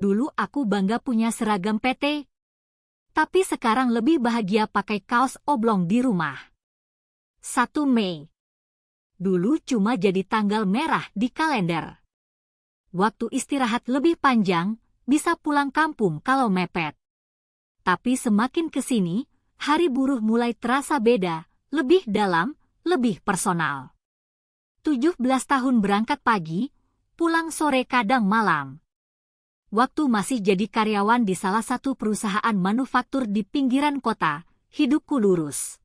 Dulu aku bangga punya seragam PT. Tapi sekarang lebih bahagia pakai kaos oblong di rumah. 1 Mei. Dulu cuma jadi tanggal merah di kalender. Waktu istirahat lebih panjang, bisa pulang kampung kalau mepet. Tapi semakin ke sini, hari buruh mulai terasa beda, lebih dalam, lebih personal. 17 tahun berangkat pagi, pulang sore kadang malam. Waktu masih jadi karyawan di salah satu perusahaan manufaktur di pinggiran kota, hidupku lurus.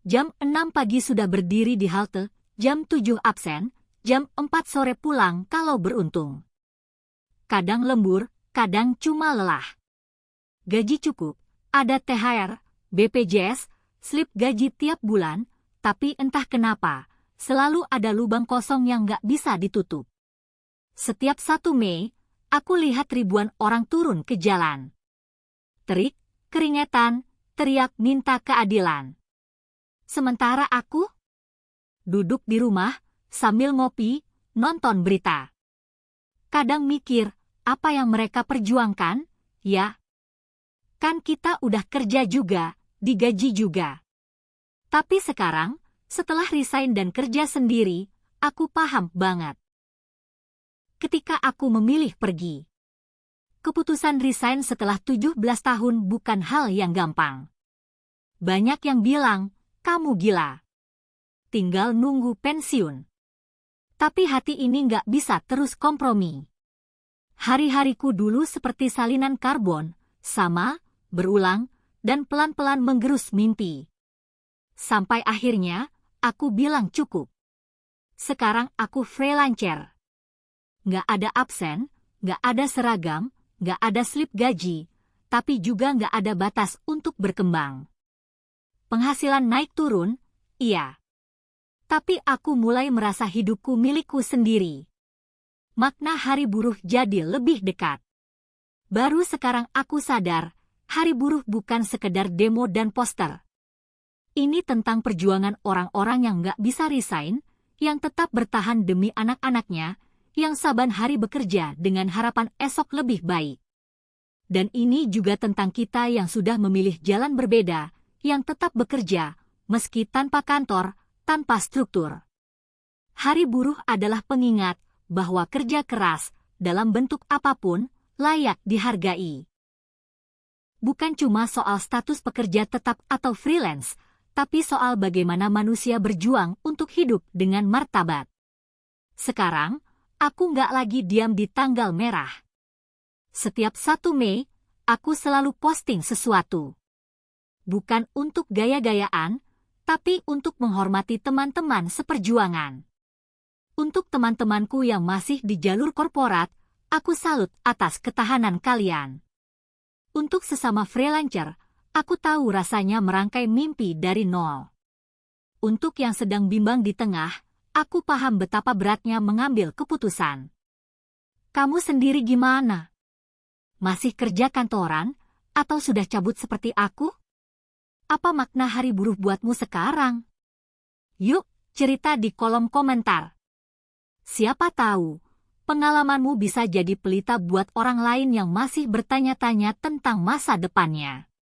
Jam 6 pagi sudah berdiri di halte, jam 7 absen, jam 4 sore pulang kalau beruntung. Kadang lembur, kadang cuma lelah. Gaji cukup, ada THR, BPJS, slip gaji tiap bulan, tapi entah kenapa, selalu ada lubang kosong yang nggak bisa ditutup. Setiap 1 Mei, aku lihat ribuan orang turun ke jalan. Terik, keringetan, teriak minta keadilan. Sementara aku duduk di rumah, sambil ngopi, nonton berita. Kadang mikir, apa yang mereka perjuangkan, ya? Kan kita udah kerja juga, digaji juga. Tapi sekarang, setelah resign dan kerja sendiri, aku paham banget. Ketika aku memilih pergi. Keputusan resign setelah 17 tahun bukan hal yang gampang. Banyak yang bilang, kamu gila. Tinggal nunggu pensiun. Tapi hati ini nggak bisa terus kompromi. Hari-hariku dulu seperti salinan karbon, sama, berulang, dan pelan-pelan menggerus mimpi. Sampai akhirnya, aku bilang cukup. Sekarang aku freelancer. Nggak ada absen, nggak ada seragam, nggak ada slip gaji, tapi juga nggak ada batas untuk berkembang. Penghasilan naik turun, iya. Tapi aku mulai merasa hidupku milikku sendiri. Makna hari buruh jadi lebih dekat. Baru sekarang aku sadar, hari buruh bukan sekedar demo dan poster. Ini tentang perjuangan orang-orang yang nggak bisa resign, yang tetap bertahan demi anak-anaknya, yang saban hari bekerja dengan harapan esok lebih baik. Dan ini juga tentang kita yang sudah memilih jalan berbeda, yang tetap bekerja, meski tanpa kantor, tanpa struktur. Hari buruh adalah pengingat bahwa kerja keras, dalam bentuk apapun, layak dihargai. Bukan cuma soal status pekerja tetap atau freelance, tapi soal bagaimana manusia berjuang untuk hidup dengan martabat. Sekarang, aku nggak lagi diam di tanggal merah. Setiap 1 Mei, aku selalu posting sesuatu. Bukan untuk gaya-gayaan, tapi untuk menghormati teman-teman seperjuangan. Untuk teman-temanku yang masih di jalur korporat, aku salut atas ketahanan kalian. Untuk sesama freelancer, aku tahu rasanya merangkai mimpi dari nol. Untuk yang sedang bimbang di tengah, aku paham betapa beratnya mengambil keputusan. Kamu sendiri gimana? Masih kerja kantoran, atau sudah cabut seperti aku? Apa makna hari buruh buatmu sekarang? Yuk, cerita di kolom komentar. Siapa tahu, pengalamanmu bisa jadi pelita buat orang lain yang masih bertanya-tanya tentang masa depannya.